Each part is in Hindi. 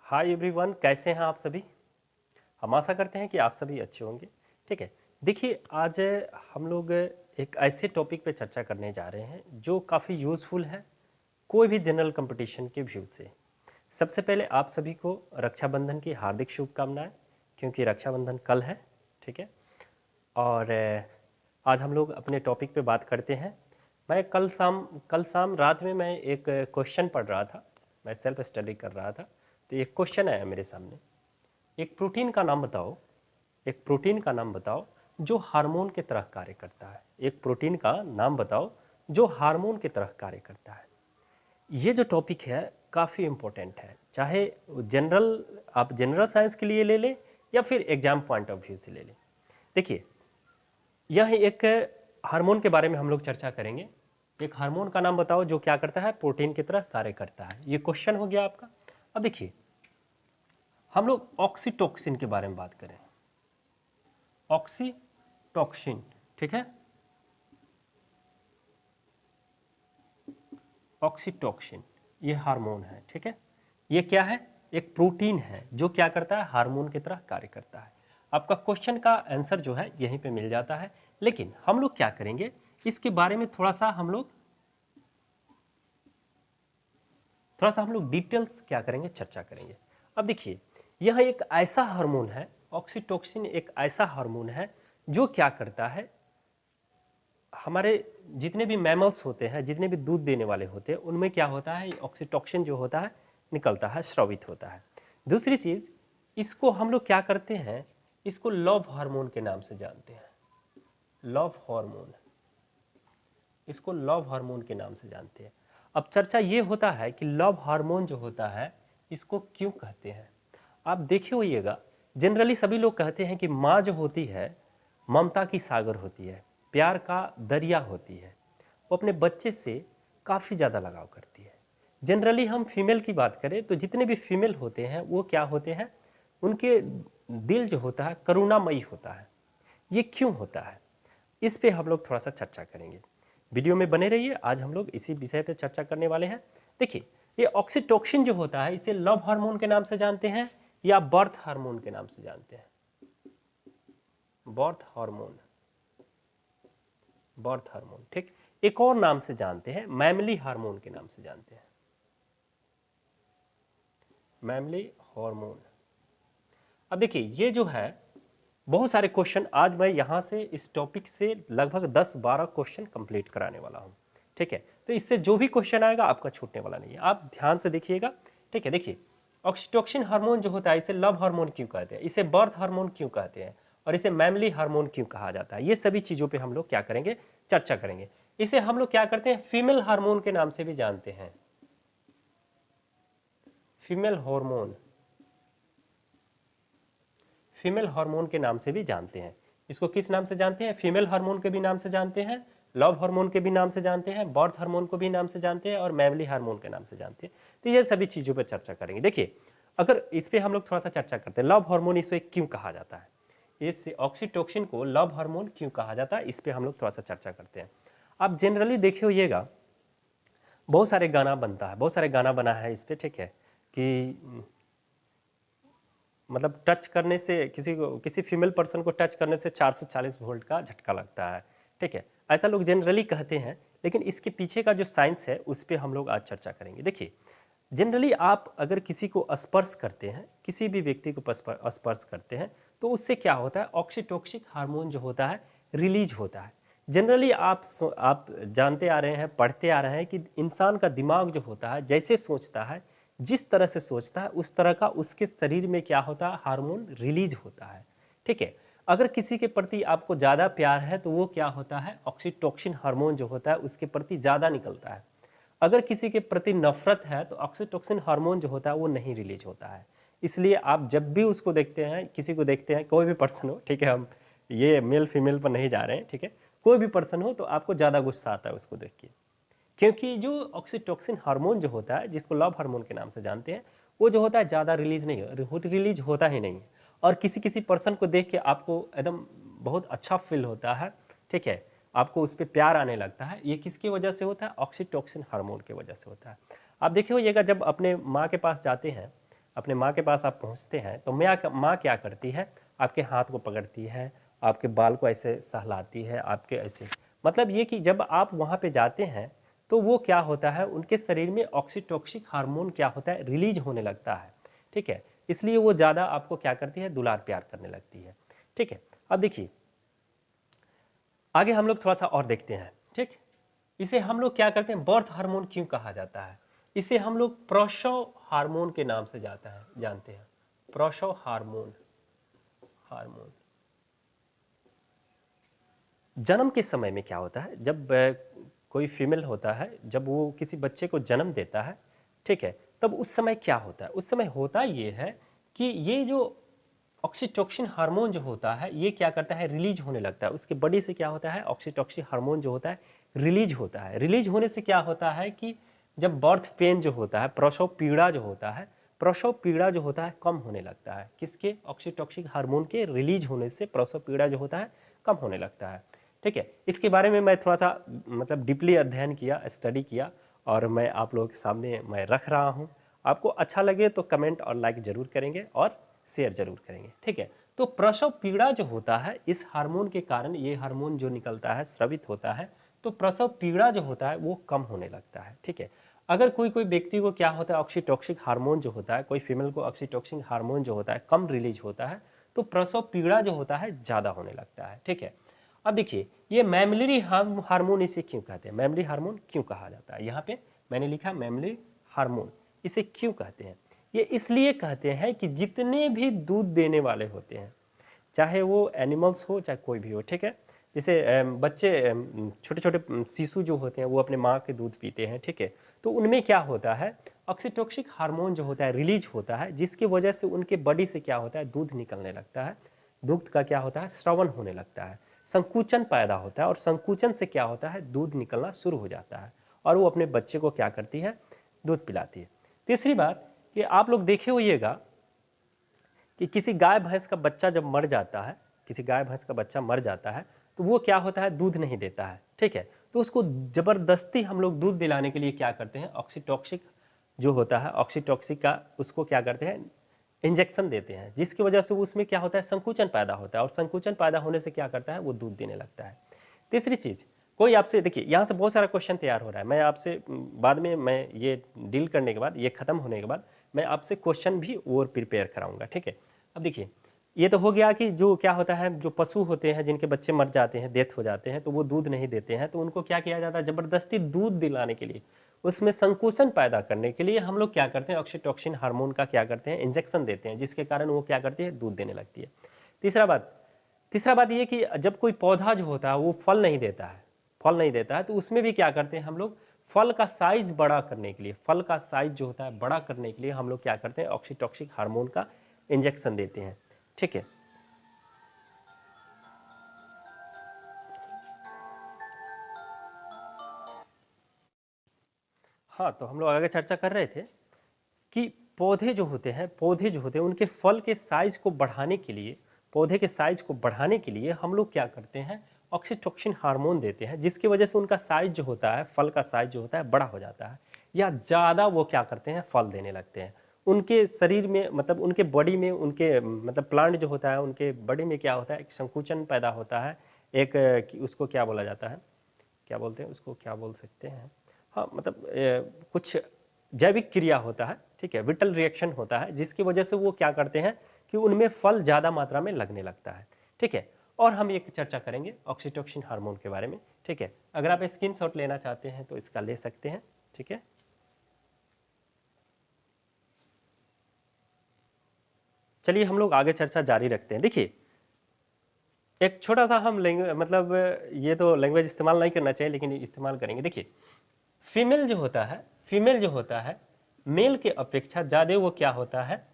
हाय एवरीवन, कैसे हैं आप सभी। हम आशा करते हैं कि आप सभी अच्छे होंगे। ठीक है, देखिए आज हम लोग एक ऐसे टॉपिक पे चर्चा करने जा रहे हैं जो काफ़ी यूज़फुल है कोई भी जनरल कंपटीशन के व्यू से। सबसे पहले आप सभी को रक्षाबंधन की हार्दिक शुभकामनाएं, क्योंकि रक्षाबंधन कल है। ठीक है, और आज हम लोग अपने टॉपिक पे बात करते हैं। मैं कल शाम रात में मैं एक क्वेश्चन पढ़ रहा था। मैं सेल्फ स्टडी कर रहा था, तो एक क्वेश्चन आया मेरे सामने। एक प्रोटीन का नाम बताओ, एक प्रोटीन का नाम बताओ जो हार्मोन की तरह कार्य करता है। एक प्रोटीन का नाम बताओ जो हार्मोन की तरह कार्य करता है। ये जो टॉपिक है काफ़ी इम्पोर्टेंट है, चाहे जनरल आप जनरल साइंस के लिए ले लें या फिर एग्जाम पॉइंट ऑफ व्यू से ले लें। देखिए, यह एक हार्मोन के बारे में हम लोग चर्चा करेंगे। एक हार्मोन का नाम बताओ जो क्या करता है, प्रोटीन की तरह कार्य करता है। ये क्वेश्चन हो गया आपका। अब देखिए, हम लोग ऑक्सीटोक्सिन के बारे में बात करें। ऑक्सीटोक्सिन, ठीक है, ऑक्सीटोक्सिन ये हार्मोन है। ठीक है, ये क्या है, एक प्रोटीन है जो क्या करता है, हार्मोन की तरह कार्य करता है। आपका क्वेश्चन का आंसर जो है यहीं पे मिल जाता है, लेकिन हम लोग क्या करेंगे, इसके बारे में थोड़ा सा हम लोग डिटेल्स क्या करेंगे, चर्चा करेंगे। अब देखिए, यह एक ऐसा हार्मोन है, ऑक्सीटोक्सिन एक ऐसा हार्मोन है जो क्या करता है, हमारे जितने भी मैमल्स होते हैं, जितने भी दूध देने वाले होते हैं, उनमें क्या होता है, ऑक्सीटोक्सिन जो होता है निकलता है, स्रावित होता है। दूसरी चीज, इसको हम लोग क्या करते हैं, इसको लव हार्मोन के नाम से जानते हैं। लव हार्मोन, इसको लव हार्मोन के नाम से जानते हैं। अब चर्चा ये होता है कि लव हार्मोन जो होता है इसको क्यों कहते हैं। आप देखे होइएगा, जनरली सभी लोग कहते हैं कि माँ जो होती है ममता की सागर होती है, प्यार का दरिया होती है। वो अपने बच्चे से काफ़ी ज़्यादा लगाव करती है। जनरली हम फीमेल की बात करें तो जितने भी फीमेल होते हैं वो क्या होते हैं, उनके दिल जो होता है करुणामयी होता है। ये क्यों होता है, इस पे हम लोग थोड़ा सा चर्चा करेंगे। वीडियो में बने रहिए, आज हम लोग इसी विषय पे चर्चा करने वाले हैं। देखिए, ये ऑक्सीटोक्सिन जो होता है इसे लव हार्मोन के नाम से जानते हैं या बर्थ हार्मोन के नाम से जानते हैं। बर्थ हार्मोन, बर्थ हार्मोन, ठीक। एक और नाम से जानते हैं, मैमली हार्मोन के नाम से जानते हैं, मैमली हार्मोन। अब देखिए, ये जो है बहुत सारे क्वेश्चन आज मैं यहाँ से इस टॉपिक से लगभग 10-12 क्वेश्चन कंप्लीट कराने वाला हूँ। ठीक है, तो इससे जो भी क्वेश्चन आएगा आपका छूटने वाला नहीं है, आप ध्यान से देखिएगा। ठीक है, देखिए, ऑक्सीटोक्सिन हार्मोन जो होता है इसे लव हार्मोन क्यों कहते हैं, इसे बर्थ हार्मोन क्यों कहते हैं, और इसे मैमली हार्मोन क्यों कहा जाता है, ये सभी चीज़ों पर हम लोग क्या करेंगे, चर्चा करेंगे। इसे हम लोग क्या करते हैं, फीमेल हार्मोन के नाम से भी जानते हैं, फीमेल हार्मोन, फीमेल हार्मोन के नाम से भी जानते हैं। इसको किस नाम से जानते हैं, फीमेल हार्मोन के भी नाम से जानते हैं, लव हार्मोन के भी नाम से जानते हैं, बर्थ हार्मोन को भी नाम से जानते हैं, और मैमली हार्मोन के नाम से जानते हैं। तो ये सभी चीज़ों पर चर्चा करेंगे। देखिए, अगर इस पर हम लोग थोड़ा सा चर्चा करते हैं, लव हार्मोन इसे क्यों कहा जाता है, इस ऑक्सीटोक्सिन को लव हार्मोन क्यों कहा जाता है, इस पर हम लोग थोड़ा सा चर्चा करते हैं। आप जनरली देखे होइएगा, बहुत सारे गाना बनता है, बहुत सारे गाना बना है इस पर। ठीक है, कि मतलब टच करने से किसी फीमेल पर्सन को टच करने से 440 वोल्ट का झटका लगता है। ठीक है, ऐसा लोग जनरली कहते हैं, लेकिन इसके पीछे का जो साइंस है उस पर हम लोग आज चर्चा करेंगे। देखिए, जनरली आप अगर किसी को स्पर्श करते हैं, किसी भी व्यक्ति को स्पर्श करते हैं, तो उससे क्या होता है, ऑक्सीटोक्सिक हार्मोन जो होता है रिलीज होता है। जनरली आप जानते आ रहे हैं, पढ़ते आ रहे हैं कि इंसान का दिमाग जो होता है जैसे सोचता है, जिस तरह से सोचता है उस तरह का उसके शरीर में क्या होता है, हार्मोन रिलीज होता है। ठीक है, अगर किसी के प्रति आपको ज़्यादा प्यार है तो वो क्या होता है, ऑक्सीटोक्सिन हार्मोन जो होता है उसके प्रति ज़्यादा निकलता है। अगर किसी के प्रति नफरत है तो ऑक्सीटोक्सिन हार्मोन जो होता है वो नहीं रिलीज होता है। इसलिए आप जब भी उसको देखते हैं, किसी को देखते हैं, कोई भी पर्सन हो, ठीक है, हम ये मेल फीमेल पर नहीं जा रहे हैं, ठीक है, कोई भी पर्सन हो, तो आपको ज़्यादा गुस्सा आता है उसको देख के, क्योंकि जो ऑक्सीटोक्सिन हार्मोन जो होता है, जिसको लव हार्मोन के नाम से जानते हैं, वो जो होता है ज़्यादा रिलीज होता ही नहीं है। और किसी किसी पर्सन को देख के आपको एकदम बहुत अच्छा फील होता है। ठीक है, आपको उस पर प्यार आने लगता है। ये किसकी वजह से होता है, ऑक्सीटोक्सिन हार्मोन की वजह से होता है। आप देखे होइएगा, जब अपने माँ के पास जाते हैं, अपने माँ के पास आप पहुँचते हैं तो माँ क्या करती है, आपके हाथ को पकड़ती है, आपके बाल को ऐसे सहलाती है, आपके ऐसे, मतलब ये कि जब आप वहाँ पे जाते हैं तो वो क्या होता है, उनके शरीर में ऑक्सीटोक्सिक हार्मोन क्या होता है, रिलीज होने लगता है। ठीक है, इसलिए वो ज़्यादा आपको क्या करती है, दुलार प्यार करने लगती है। ठीक है, अब देखिए आगे हम लोग थोड़ा सा और देखते हैं। ठीक, इसे हम लोग क्या करते हैं, बर्थ हार्मोन क्यों कहा जाता है, इसे हम लोग प्रसव हार्मोन के नाम से जानते हैं। प्रसव हार्मोन, हार्मोन जन्म के समय में क्या होता है, जब कोई फीमेल होता है, जब वो किसी बच्चे को जन्म देता है, ठीक है, तब उस समय क्या होता है, उस समय होता ये है कि ये जो ऑक्सीटोसिन हार्मोन जो होता है ये क्या करता है, रिलीज होने लगता है, उसके बॉडी से क्या होता है, ऑक्सीटोसिन हार्मोन जो होता है रिलीज होता है। रिलीज होने से क्या होता है कि जब बर्थ पेन जो होता है, प्रसव पीड़ा जो होता है, प्रसव पीड़ा जो होता है कम होने लगता है। किसके, ऑक्सीटोसिन हार्मोन के रिलीज होने से प्रसव पीड़ा जो होता है कम होने लगता है। ठीक है, इसके बारे में मैं थोड़ा सा मतलब डीपली अध्ययन किया, स्टडी किया, और मैं आप लोगों के सामने मैं रख रहा हूँ। आपको अच्छा लगे तो कमेंट और लाइक जरूर करेंगे और शेयर जरूर करेंगे। ठीक है, तो प्रसव पीड़ा जो होता है, इस हार्मोन के कारण, ये हार्मोन जो निकलता है, स्रावित होता है, तो प्रसव पीड़ा जो होता है वो कम होने लगता है। ठीक है, अगर कोई कोई व्यक्ति को क्या होता है, ऑक्सीटोसिन हार्मोन जो होता है, कोई फीमेल को ऑक्सीटोसिन हार्मोन जो होता है कम रिलीज होता है, तो प्रसव पीड़ा जो होता है ज़्यादा होने लगता है। ठीक है, अब देखिए ये मैमलरी हार्मोन इसे क्यों कहते हैं, मैमलरी हार्मोन क्यों कहा जाता है, यहाँ पे मैंने लिखा मैमलरी हार्मोन, इसे क्यों कहते हैं, ये इसलिए कहते हैं कि जितने भी दूध देने वाले होते हैं, चाहे वो एनिमल्स हो चाहे कोई भी हो, ठीक है, जैसे बच्चे छोटे छोटे शिशु जो होते हैं वो अपने माँ के दूध पीते हैं, ठीक है, तो उनमें क्या होता है, ऑक्सीटोसिन हार्मोन जो होता है रिलीज होता है, जिसकी वजह से उनके बॉडी से क्या होता है, दूध निकलने लगता है, दूध का क्या होता है, श्रवण होने लगता है, संकुचन पैदा होता है, और संकुचन से क्या होता है, दूध निकलना शुरू हो जाता है, और वो अपने बच्चे को क्या करती है, दूध पिलाती है। तीसरी बात कि आप लोग देखे होइएगा कि किसी गाय भैंस का बच्चा जब मर जाता है, किसी गाय भैंस का बच्चा मर जाता है, तो वो क्या होता है, दूध नहीं देता है। ठीक है, तो उसको जबरदस्ती हम लोग दूध दिलाने के लिए क्या करते हैं, ऑक्सीटोसिक जो होता है, ऑक्सीटोसिक का उसको क्या करते हैं, इंजेक्शन देते हैं, जिसकी वजह से उसमें क्या होता है, संकुचन पैदा होता है, और संकुचन पैदा होने से क्या करता है, वो दूध देने लगता है। तीसरी चीज, कोई आपसे, देखिए यहाँ से बहुत सारा क्वेश्चन तैयार हो रहा है, मैं आपसे बाद में, मैं ये डील करने के बाद, ये खत्म होने के बाद मैं आपसे क्वेश्चन भी और प्रिपेयर कराऊंगा। ठीक है, अब देखिए ये तो हो गया कि जो क्या होता है, जो पशु होते हैं जिनके बच्चे मर जाते हैं, डेथ हो जाते हैं, तो वो दूध नहीं देते हैं, तो उनको क्या किया जाता है, जबरदस्ती दूध दिलाने के लिए, उसमें संकोचन पैदा करने के लिए हम लोग क्या करते हैं, ऑक्सीटोसिन हार्मोन का क्या करते हैं, इंजेक्शन देते हैं, जिसके कारण वो क्या करती है, दूध देने लगती है। तीसरा बात ये कि जब कोई पौधा जो होता है वो फल नहीं देता है, तो उसमें भी क्या करते हैं हम लोग, फल का साइज बड़ा करने के लिए, फल का साइज जो होता है बड़ा करने के लिए हम लोग क्या करते हैं, ऑक्सीटोसिन हार्मोन का इंजेक्शन देते हैं। ठीक है, हाँ, तो हम लोग आगे चर्चा कर रहे थे कि पौधे जो होते हैं उनके फल के साइज को बढ़ाने के लिए, पौधे के साइज को बढ़ाने के लिए हम लोग क्या करते हैं, ऑक्सीटोसिन हार्मोन देते हैं, जिसकी वजह से उनका साइज जो होता है, फल का साइज जो होता है बड़ा हो जाता है, या ज़्यादा वो क्या करते हैं, फल देने लगते हैं। उनके शरीर में, मतलब उनके बॉडी में, उनके मतलब प्लांट जो होता है उनके बॉडी में क्या होता है, एक संकुचन पैदा होता है, एक उसको क्या बोला जाता है, क्या बोलते हैं उसको, क्या बोल सकते हैं, हाँ मतलब कुछ जैविक क्रिया होता है, ठीक है, विटल रिएक्शन होता है, जिसकी वजह से वो क्या करते हैं कि उनमें फल ज़्यादा मात्रा में लगने लगता है। ठीक है, और हम एक चर्चा करेंगे ऑक्सीटोसिन हार्मोन के बारे में। ठीक है, अगर आप स्क्रीनशॉट लेना चाहते हैं तो इसका ले सकते हैं। ठीक है, चलिए हम लोग आगे चर्चा जारी रखते हैं। देखिए एक छोटा सा हम लैंग्वेज, मतलब ये तो लैंग्वेज इस्तेमाल नहीं करना चाहिए लेकिन इस्तेमाल करेंगे। देखिए फीमेल जो होता है, मेल के अपेक्षा ज़्यादा वो क्या होता है,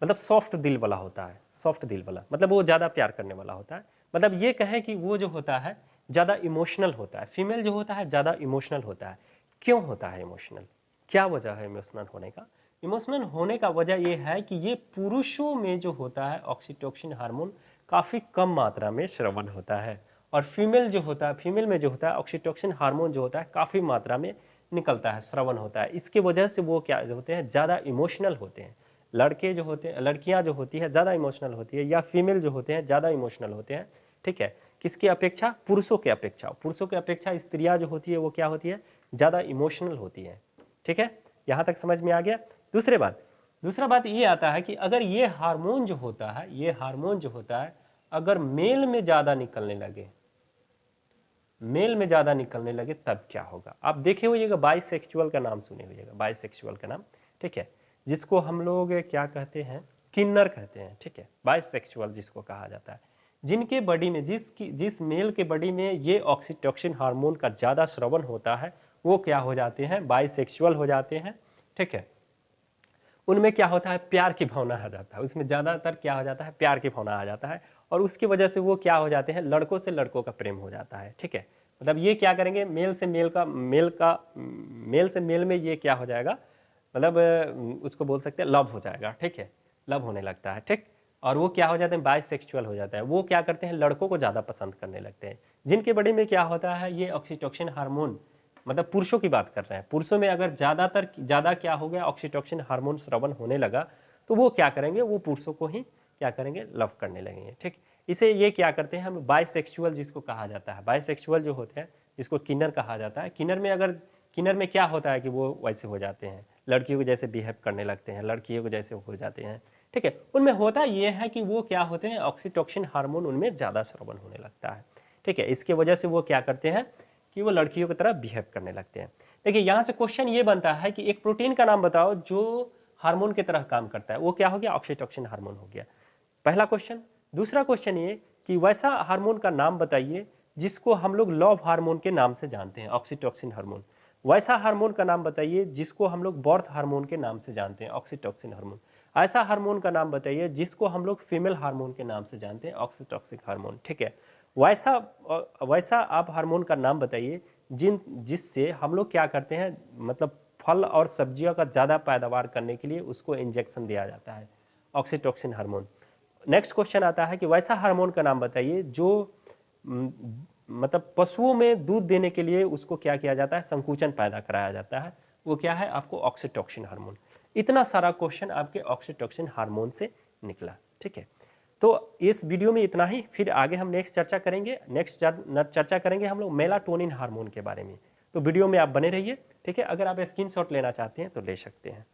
मतलब सॉफ्ट दिल वाला होता है, सॉफ्ट दिल वाला मतलब वो ज़्यादा प्यार करने वाला होता है, मतलब ये कहें कि वो जो होता है ज़्यादा इमोशनल होता है, फीमेल जो होता है ज़्यादा इमोशनल होता है। क्यों होता है इमोशनल, क्या वजह है इमोशनल होने का, इमोशनल होने का वजह ये है कि ये पुरुषों में जो होता है ऑक्सीटोसिन हार्मोन काफ़ी कम मात्रा में श्रवण होता है, और फीमेल में जो होता है ऑक्सीटोसिन हार्मोन जो होता है काफ़ी मात्रा में निकलता है, श्रवण होता है। इसके वजह से वो क्या होते हैं, ज़्यादा इमोशनल होते हैं, लड़के जो होते हैं, लड़कियां जो होती है ज़्यादा इमोशनल होती है, या फीमेल जो होते हैं ज़्यादा इमोशनल होते हैं, ठीक है। किसकी अपेक्षा? पुरुषों के अपेक्षा। पुरुषों की अपेक्षा स्त्रियां जो होती है वो क्या होती है? ज़्यादा इमोशनल होती है, ठीक है। यहाँ तक समझ में आ गया। दूसरा बात ये आता है कि अगर ये हार्मोन जो होता है, ये हार्मोन जो होता है अगर मेल में ज़्यादा निकलने लगे, मेल में ज़्यादा निकलने लगे तब क्या होगा? आप देखे होइएगा, बाइसेक्सुअल का नाम सुने होइएगा, बाइसेक्सुअल का नाम, ठीक है, जिसको हम लोग क्या कहते हैं? किन्नर कहते हैं, ठीक है। बाइसेक्सुअल जिसको कहा जाता है, जिनके बॉडी में जिस मेल के बॉडी में ये ऑक्सीटोसिन हार्मोन का ज़्यादा स्रवण होता है वो क्या हो जाते हैं? बाइसेक्सुअल हो जाते हैं, ठीक है। उनमें क्या होता है? प्यार की भावना आ जाता है, उसमें ज़्यादातर क्या हो जाता है? प्यार की भावना आ जाता है, और उसकी वजह से वो क्या हो जाते हैं? लड़कों से लड़कों का प्रेम हो जाता है, ठीक है। मतलब ये क्या करेंगे? मेल से मेल में ये क्या हो जाएगा? मतलब उसको बोल सकते हैं लव हो जाएगा, ठीक है, लव होने लगता है, ठीक। और वो क्या हो जाते हैं? बाइसेक्सुअल हो जाता है। वो क्या करते हैं? लड़कों को ज़्यादा पसंद करने लगते हैं, जिनके बॉडी में क्या होता है? ये ऑक्सीटोसिन हार्मोन, मतलब पुरुषों की बात कर रहे हैं, पुरुषों में अगर ज़्यादा क्या हो गया? ऑक्सीटोसिन हार्मोन स्रवण होने लगा, तो वो क्या करेंगे? वो पुरुषों को ही क्या करेंगे? लव करने लगेंगे, ठीक। इसे ये क्या करते हैं हम? बाइसेक्सुअल जिसको कहा जाता है, बाइसेक्सुअल जो होते हैं जिसको किन्नर कहा जाता है। किन्नर में क्या होता है कि वो वैसे हो जाते हैं, लड़कियों को जैसे बिहेव करने लगते हैं, लड़कियों को जैसे हो जाते हैं, ठीक है। उनमें होता ये है कि वो क्या होते हैं? ऑक्सीटोसिन हार्मोन उनमें ज़्यादा स्रवण होने लगता है, ठीक है। इसके वजह से वो क्या करते हैं कि वो लड़कियों की तरह बिहेव करने लगते हैं। देखिए यहाँ से क्वेश्चन ये बनता है कि एक प्रोटीन का नाम बताओ जो हार्मोन की तरह काम करता है। वो क्या हो गया? ऑक्सीटोसिन हार्मोन हो गया, पहला क्वेश्चन। दूसरा क्वेश्चन ये कि वैसा हार्मोन का नाम बताइए जिसको हम लोग लव हार्मोन के नाम से जानते हैं, ऑक्सीटोसिन हार्मोन। वैसा हार्मोन का नाम बताइए जिसको हम लोग बर्थ हार्मोन के नाम से जानते हैं, ऑक्सीटोसिन हार्मोन। ऐसा हार्मोन का नाम बताइए जिसको हम लोग फीमेल हार्मोन के नाम से जानते हैं, ऑक्सीटोसिन हार्मोन, ठीक है। वैसा आप हार्मोन का नाम बताइए जिससे हम लोग क्या करते हैं? मतलब फल और सब्जियों का ज़्यादा पैदावार करने के लिए उसको इंजेक्शन दिया जाता है, ऑक्सीटोसिन हार्मोन। नेक्स्ट क्वेश्चन आता है कि वैसा हार्मोन का नाम बताइए जो मतलब पशुओं में दूध देने के लिए उसको क्या किया जाता है? संकुचन पैदा कराया जाता है। वो क्या है? आपको ऑक्सीटोसिन हार्मोन। इतना सारा क्वेश्चन आपके ऑक्सीटोसिन हार्मोन से निकला, ठीक है। तो इस वीडियो में इतना ही, फिर आगे हम नेक्स्ट चर्चा करेंगे हम लोग मेलाटोनिन हार्मोन के बारे में। तो वीडियो में आप बने रहिए, ठीक है। अगर आप स्क्रीनशॉट लेना चाहते हैं तो ले सकते हैं।